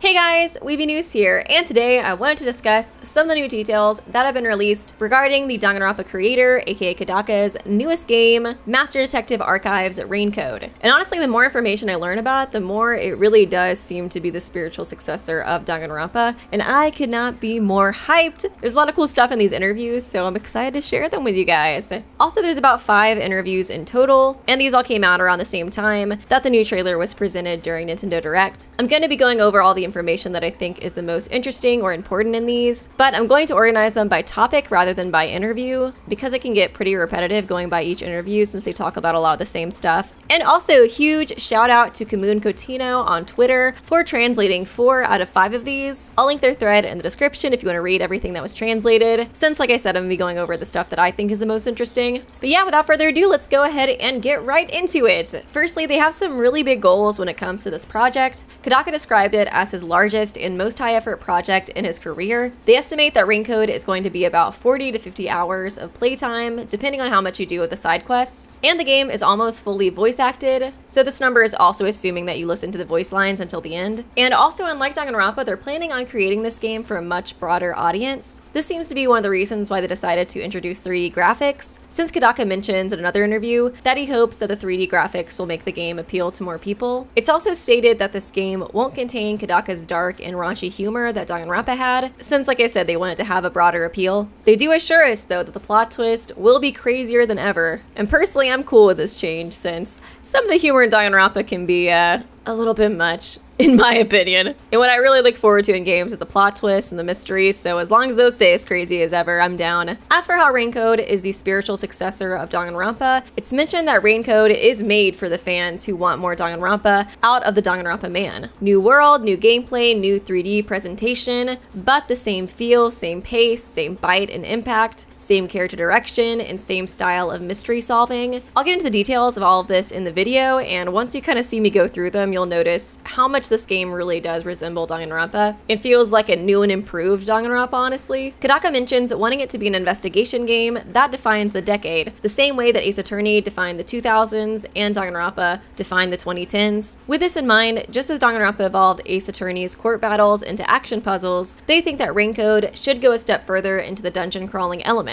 Hey guys, Weeby Newz here, and today I wanted to discuss some of the new details that have been released regarding the Danganronpa creator, aka Kodaka's newest game, Master Detective Archives Raincode. And honestly, the more information I learn about it, the more it really does seem to be the spiritual successor of Danganronpa, and I could not be more hyped. There's a lot of cool stuff in these interviews, so I'm excited to share them with you guys. Also, there's about 5 interviews in total, and these all came out around the same time that the new trailer was presented during Nintendo Direct. I'm going to be going over all the information that I think is the most interesting or important in these, but I'm going to organize them by topic rather than by interview because it can get pretty repetitive going by each interview since they talk about a lot of the same stuff. And also, huge shout out to ComunCoutinho on Twitter for translating 4 out of 5 of these. I'll link their thread in the description if you want to read everything that was translated, since like I said, I'm going to be going over the stuff that I think is the most interesting. But yeah, without further ado, let's go ahead and get right into it. Firstly, they have some really big goals when it comes to this project. Kodaka described it as his largest and most high-effort project in his career. They estimate that Raincode is going to be about 40 to 50 hours of playtime, depending on how much you do with the side quests. And the game is almost fully voice acted, so this number is also assuming that you listen to the voice lines until the end. And also, unlike Danganronpa, they're planning on creating this game for a much broader audience. This seems to be one of the reasons why they decided to introduce 3D graphics, since Kodaka mentions in another interview that he hopes that the 3D graphics will make the game appeal to more people. It's also stated that this game won't contain Kodaka's dark and raunchy humor that Danganronpa had, since like I said, they wanted to have a broader appeal. They do assure us though that the plot twist will be crazier than ever, and personally I'm cool with this change since some of the humor in Danganronpa can be a little bit much, in my opinion. And what I really look forward to in games is the plot twists and the mysteries, so as long as those stay as crazy as ever, I'm down. As for how Raincode is the spiritual successor of Danganronpa, it's mentioned that Raincode is made for the fans who want more Danganronpa out of the Danganronpa man. New world, new gameplay, new 3D presentation, but the same feel, same pace, same bite and impact, same character direction, and same style of mystery solving. I'll get into the details of all of this in the video, and once you kind of see me go through them, you'll notice how much this game really does resemble Danganronpa. It feels like a new and improved Danganronpa, honestly. Kodaka mentions wanting it to be an investigation game that defines the decade, the same way that Ace Attorney defined the 2000s and Danganronpa defined the 2010s. With this in mind, just as Danganronpa evolved Ace Attorney's court battles into action puzzles, they think that Raincode should go a step further into the dungeon crawling element,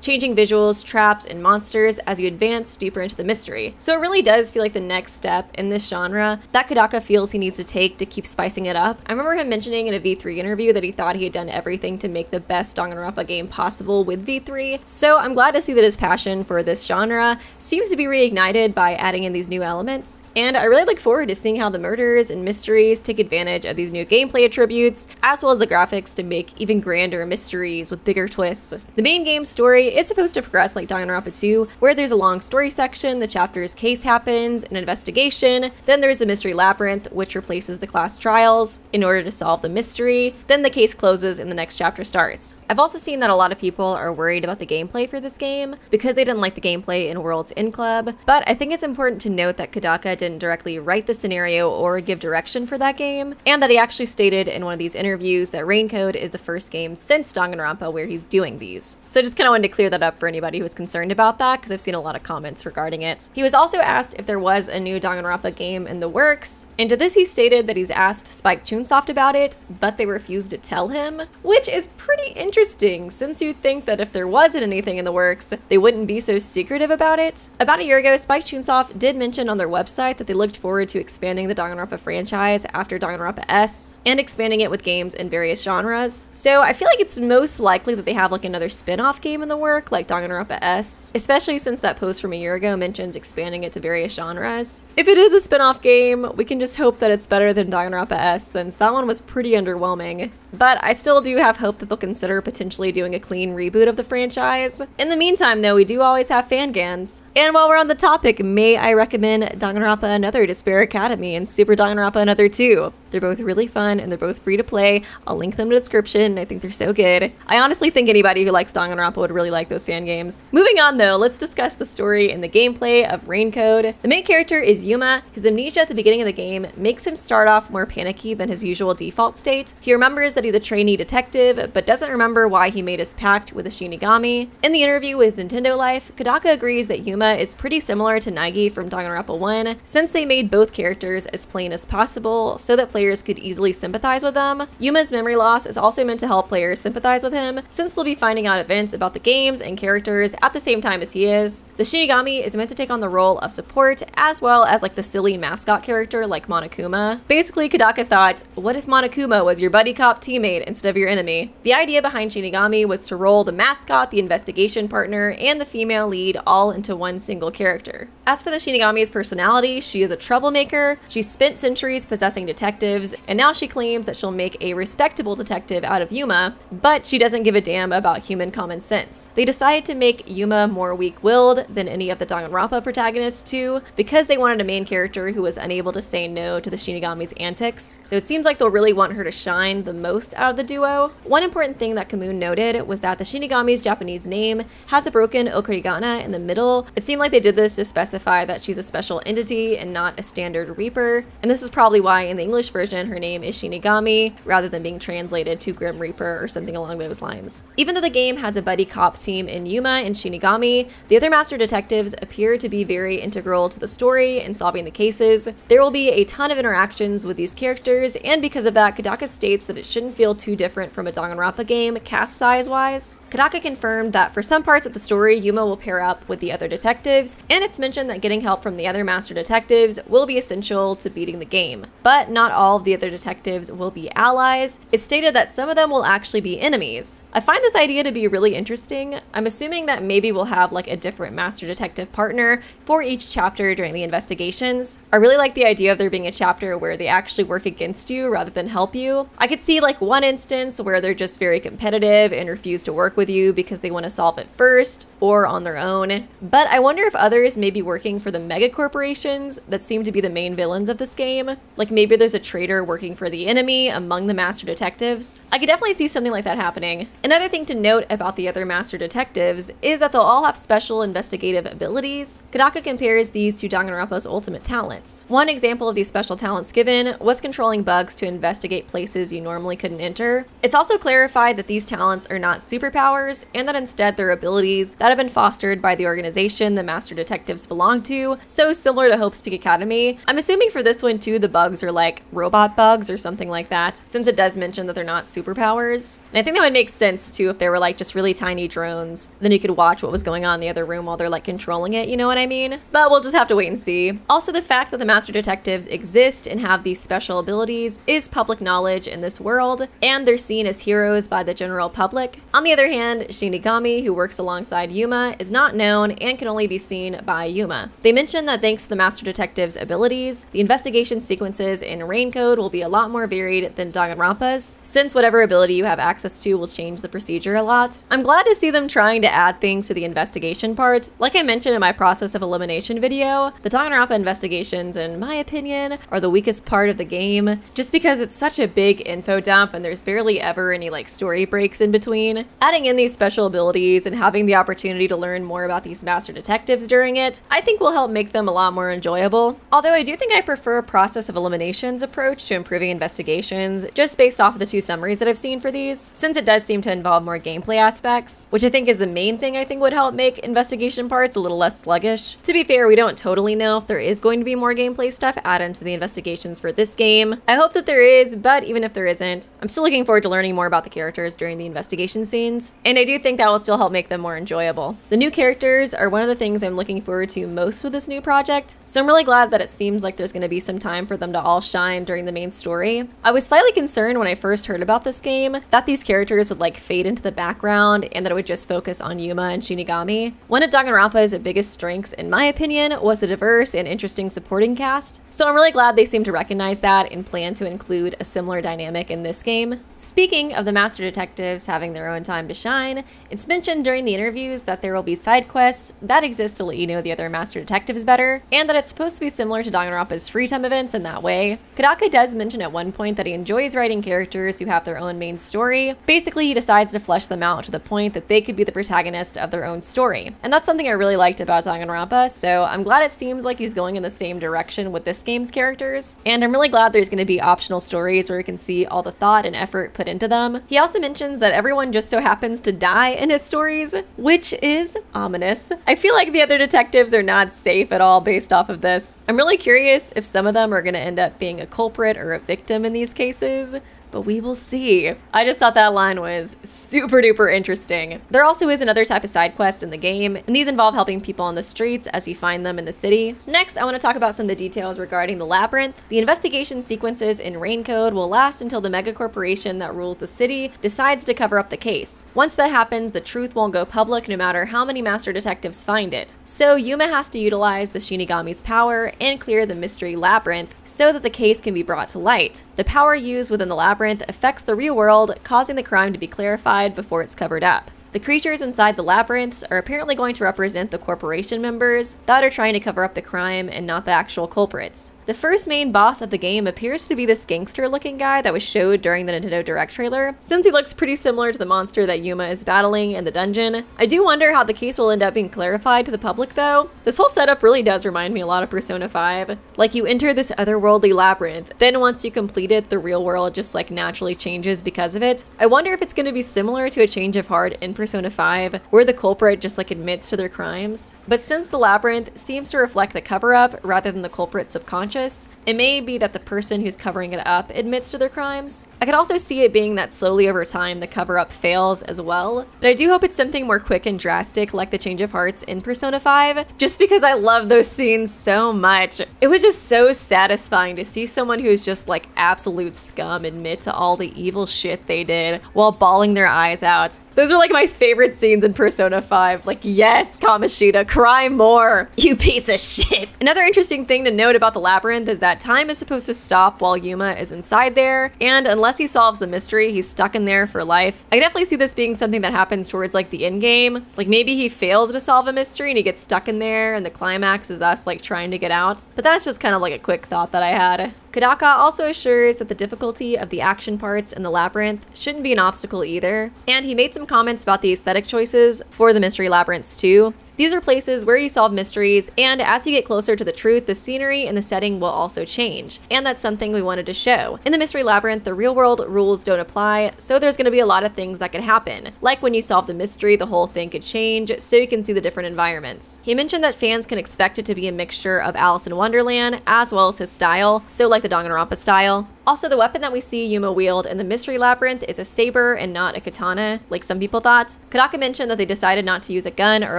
changing visuals, traps, and monsters as you advance deeper into the mystery. So it really does feel like the next step in this genre that Kodaka feels he needs to take to keep spicing it up. I remember him mentioning in a V3 interview that he thought he had done everything to make the best Danganronpa game possible with V3, so I'm glad to see that his passion for this genre seems to be reignited by adding in these new elements, and I really look forward to seeing how the murders and mysteries take advantage of these new gameplay attributes, as well as the graphics to make even grander mysteries with bigger twists. The main game story is supposed to progress like Danganronpa 2, where there's a long story section, the chapter's case happens, an investigation, then there's the mystery labyrinth, which replaces the class trials in order to solve the mystery, then the case closes and the next chapter starts. I've also seen that a lot of people are worried about the gameplay for this game because they didn't like the gameplay in World's End Club, but I think it's important to note that Kodaka didn't directly write the scenario or give direction for that game, and that he actually stated in one of these interviews that Raincode is the first game since Danganronpa where he's doing these. So I just kind of wanted to clear that up for anybody who was concerned about that, because I've seen a lot of comments regarding it. He was also asked if there was a new Danganronpa game in the works, and to this he stated that he's asked Chunsoft about it, but they refused to tell him, which is pretty interesting, since you'd think that if there wasn't anything in the works, they wouldn't be so secretive about it. About a year ago, Chunsoft did mention on their website that they looked forward to expanding the Danganronpa franchise after Danganronpa S, and expanding it with games in various genres. So I feel like it's most likely that they have like another spin-off game in the work, like Danganronpa S, especially since that post from a year ago mentions expanding it to various genres. If it is a spin-off game, we can just hope that it's better than Danganronpa S, since that one was pretty underwhelming. But I still do have hope that they'll consider potentially doing a clean reboot of the franchise. In the meantime though, we do always have fangans. And while we're on the topic, may I recommend Danganronpa Another Despair Academy and Super Danganronpa Another 2. They're both really fun and they're both free to play. I'll link them in the description. I think they're so good. I honestly think anybody who likes Danganronpa would really like those fan games. Moving on though, let's discuss the story and the gameplay of Raincode. The main character is Yuma. His amnesia at the beginning of the game makes him start off more panicky than his usual default state. He remembers that he's a trainee detective, but doesn't remember why he made his pact with a Shinigami. In the interview with Nintendo Life, Kodaka agrees that Yuma is pretty similar to Naegi from Danganronpa 1, since they made both characters as plain as possible so that players players could easily sympathize with them. Yuma's memory loss is also meant to help players sympathize with him, since they'll be finding out events about the games and characters at the same time as he is. The Shinigami is meant to take on the role of support, as well as like the silly mascot character like Monokuma. Basically, Kodaka thought, what if Monokuma was your buddy cop teammate instead of your enemy? The idea behind Shinigami was to roll the mascot, the investigation partner, and the female lead all into one single character. As for the Shinigami's personality, she is a troublemaker, she spent centuries possessing detectives, and now she claims that she'll make a respectable detective out of Yuma, but she doesn't give a damn about human common sense. They decided to make Yuma more weak-willed than any of the Danganronpa protagonists too, because they wanted a main character who was unable to say no to the Shinigami's antics. So it seems like they'll really want her to shine the most out of the duo. One important thing that Comun noted was that the Shinigami's Japanese name has a broken okurigana in the middle. It seemed like they did this to specify that she's a special entity and not a standard Reaper, and this is probably why in the English version her name is Shinigami rather than being translated to Grim Reaper or something along those lines. Even though the game has a buddy cop team in Yuma and Shinigami, the other master detectives appear to be very integral to the story and solving the cases. There will be a ton of interactions with these characters, and because of that, Kodaka states that it shouldn't feel too different from a Danganronpa game cast size-wise. Kodaka confirmed that for some parts of the story, Yuma will pair up with the other detectives, and it's mentioned that getting help from the other master detectives will be essential to beating the game. But not all of the other detectives will be allies. It's stated that some of them will actually be enemies. I find this idea to be really interesting. I'm assuming that maybe we'll have like a different master detective partner for each chapter during the investigations. I really like the idea of there being a chapter where they actually work against you rather than help you. I could see like one instance where they're just very competitive and refuse to work with you because they want to solve it first or on their own. But I wonder if others may be working for the mega corporations that seem to be the main villains of this game. Like maybe there's a traitor working for the enemy among the master detectives. I could definitely see something like that happening. Another thing to note about the other master detectives is that they'll all have special investigative abilities. Kodaka compares these to Danganronpa's ultimate talents. One example of these special talents given was controlling bugs to investigate places you normally couldn't enter. It's also clarified that these talents are not superpowers, and that instead they're abilities that have been fostered by the organization the master detectives belong to, so similar to Hope's Peak Academy. I'm assuming for this one too the bugs are like robot bugs or something like that, since it does mention that they're not superpowers. And I think that would make sense too if they were like just really tiny drones. Then you could watch what was going on in the other room while they're like controlling it, you know what I mean? But we'll just have to wait and see. Also, the fact that the master detectives exist and have these special abilities is public knowledge in this world, and they're seen as heroes by the general public. On the other hand, Shinigami, who works alongside Yuma, is not known and can only be seen by Yuma. They mention that thanks to the master detective's abilities, the investigation sequences in Raincode will be a lot more varied than Danganronpa's, since whatever ability you have access to will change the procedure a lot. I'm glad to see them trying to add things to the investigation part. Like I mentioned in my process of elimination video, the Danganronpa investigations, in my opinion, are the weakest part of the game, just because it's such a big info dump and there's barely ever any like story breaks in between. Adding in these special abilities and having the opportunity to learn more about these master detectives during it, I think will help make them a lot more enjoyable. Although I do think I prefer a process of eliminations approach to improving investigations, just based off of the two summaries that I've seen for these, since it does seem to involve more gameplay aspects, which I think is the main thing I think would help make investigation parts a little less sluggish. To be fair, we don't totally know if there is going to be more gameplay stuff added into the investigations for this game. I hope that there is, but even if there isn't, I'm still looking forward to learning more about the characters during the investigation scenes, and I do think that will still help make them more enjoyable. The new characters are one of the things I'm looking forward to most with this new project, so I'm really glad that it seems like there's going to be some time for them to all shine during the main story. I was slightly concerned when I first heard about this game that these characters would like fade into the background and that it would just focus on Yuma and Shinigami. One of Danganronpa's biggest strengths, in my opinion, was a diverse and interesting supporting cast, so I'm really glad they seem to recognize that and plan to include a similar dynamic in this game. Speaking of the master detectives having their own time to shine, it's mentioned during the interviews that there will be side quests that exist to let you know the other master detectives better, and that it's supposed to be similar to Danganronpa's free time events in that way. Kodaka does mention at one point that he enjoys writing characters who have their own main story. Basically, he decides to flesh them out to the point that they could be the protagonist of their own story. And that's something I really liked about Danganronpa, so I'm glad it seems like he's going in the same direction with this game's characters. And I'm really glad there's going to be optional stories where you can see all the thought and effort put into them. He also mentions that everyone just so happens to die in his stories, which is ominous. I feel like the other detectives are not safe at all based off of this. I'm really curious if some of them are going to end up being occult culprit or a victim in these cases, but we will see. I just thought that line was super duper interesting. There also is another type of side quest in the game, and these involve helping people on the streets as you find them in the city. Next, I want to talk about some of the details regarding the labyrinth. The investigation sequences in Raincode will last until the mega corporation that rules the city decides to cover up the case. Once that happens, the truth won't go public no matter how many master detectives find it. So Yuma has to utilize the Shinigami's power and clear the mystery labyrinth so that the case can be brought to light. The power used within the labyrinth affects the real world, causing the crime to be clarified before it's covered up. The creatures inside the labyrinths are apparently going to represent the corporation members that are trying to cover up the crime and not the actual culprits. The first main boss of the game appears to be this gangster-looking guy that was showed during the Nintendo Direct trailer, since he looks pretty similar to the monster that Yuma is battling in the dungeon. I do wonder how the case will end up being clarified to the public though. This whole setup really does remind me a lot of Persona 5. Like, you enter this otherworldly labyrinth, then once you complete it, the real world just like naturally changes because of it. I wonder if it's going to be similar to a Change of Heart in Persona 5, where the culprit just like admits to their crimes. But since the labyrinth seems to reflect the cover-up rather than the culprit's subconscious, it may be that the person who's covering it up admits to their crimes. I could also see it being that slowly over time the cover-up fails as well, but I do hope it's something more quick and drastic like the Change of Hearts in Persona 5, just because I love those scenes so much. It was just so satisfying to see someone who's just like absolute scum admit to all the evil shit they did while bawling their eyes out. Those are like my favorite scenes in Persona 5. Like, yes, Kamoshida, cry more, you piece of shit. Another interesting thing to note about the labyrinth is that time is supposed to stop while Yuma is inside there, and unless he solves the mystery, he's stuck in there for life. I definitely see this being something that happens towards like the end game. Like, maybe he fails to solve a mystery and he gets stuck in there and the climax is us like trying to get out. But that's just kind of like a quick thought that I had. Kodaka also assures that the difficulty of the action parts in the labyrinth shouldn't be an obstacle either, and he made some comments about the aesthetic choices for the mystery labyrinths too. These are places where you solve mysteries, and as you get closer to the truth, the scenery and the setting will also change, and that's something we wanted to show. In the mystery labyrinth, the real world rules don't apply, so there's going to be a lot of things that could happen. Like when you solve the mystery, the whole thing could change, so you can see the different environments. He mentioned that fans can expect it to be a mixture of Alice in Wonderland, as well as his style, so like the Danganronpa style. Also, the weapon that we see Yuma wield in the mystery labyrinth is a saber and not a katana, like some people thought. Kodaka mentioned that they decided not to use a gun or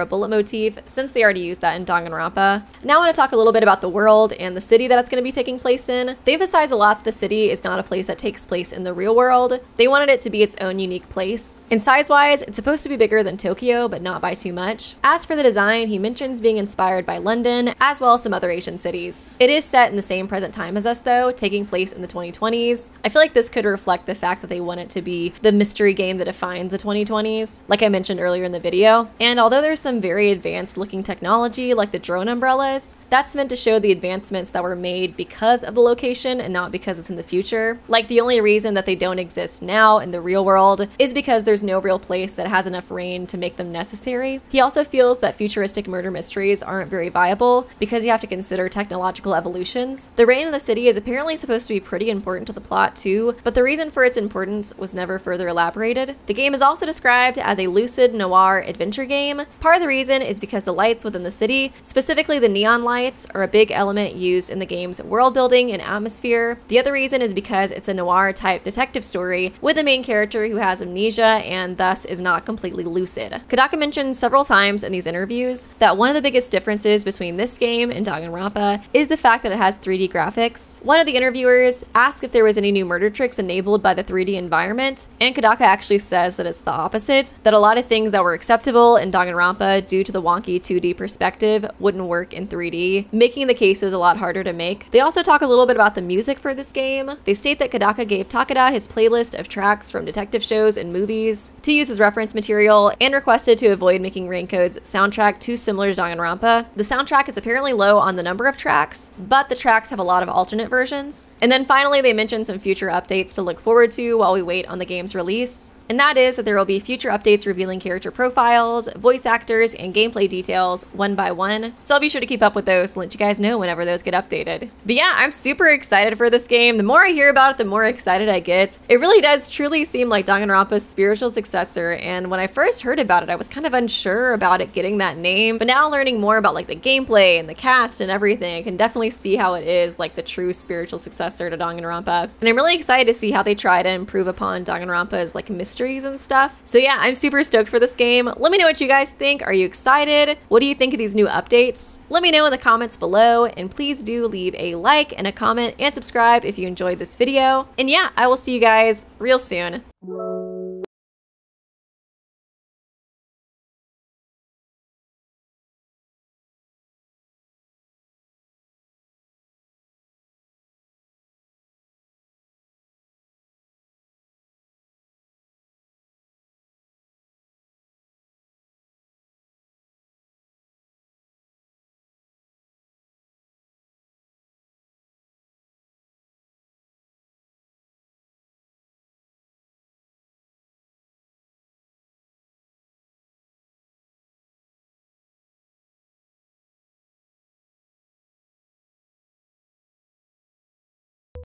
a bullet motif since they already used that in Danganronpa. Now I want to talk a little bit about the world and the city that it's going to be taking place in. They emphasize a lot that the city is not a place that takes place in the real world. They wanted it to be its own unique place. And size-wise, it's supposed to be bigger than Tokyo, but not by too much. As for the design, he mentions being inspired by London, as well as some other Asian cities. It is set in the same present time as us though, taking place in the 2020s. I feel like this could reflect the fact that they want it to be the mystery game that defines the 2020s, like I mentioned earlier in the video. And although there's some very advanced looking technology like the drone umbrellas, that's meant to show the advancements that were made because of the location and not because it's in the future. Like, the only reason that they don't exist now in the real world is because there's no real place that has enough rain to make them necessary. He also feels that futuristic murder mysteries aren't very viable because you have to consider technological evolutions. The rain in the city is apparently supposed to be pretty important to the plot too, but the reason for its importance was never further elaborated. The game is also described as a lucid noir adventure game. Part of the reason is because the lights within the city, specifically the neon lights, are a big element used in the game's world building and atmosphere. The other reason is because it's a noir type detective story with a main character who has amnesia and thus is not completely lucid. Kodaka mentioned several times in these interviews that one of the biggest differences between this game and Danganronpa is the fact that it has 3D graphics. One of the interviewers asked if there was any new murder tricks enabled by the 3D environment, and Kodaka actually says that it's the opposite, that a lot of things that were acceptable in Danganronpa due to the wonky 2D perspective wouldn't work in 3D, making the cases a lot harder to make. They also talk a little bit about the music for this game. They state that Kodaka gave Takeda his playlist of tracks from detective shows and movies to use as reference material, and requested to avoid making Raincode's soundtrack too similar to Danganronpa. The soundtrack is apparently low on the number of tracks, but the tracks have a lot of alternate versions. And then finally, they mentioned some future updates to look forward to while we wait on the game's release. and that is that there will be future updates revealing character profiles, voice actors, and gameplay details one by one. So I'll be sure to keep up with those and let you guys know whenever those get updated. But yeah, I'm super excited for this game. The more I hear about it, the more excited I get. It really does truly seem like Danganronpa's spiritual successor, and when I first heard about it, I was kind of unsure about it getting that name, but now learning more about like the gameplay and the cast and everything, I can definitely see how it is like the true spiritual successor to Danganronpa. And I'm really excited to see how they try to improve upon Danganronpa's like mysteries and stuff. So yeah, I'm super stoked for this game. Let me know what you guys think. Are you excited? What do you think of these new updates? Let me know in the comments below, and please do leave a like and a comment and subscribe if you enjoyed this video. And yeah, I will see you guys real soon.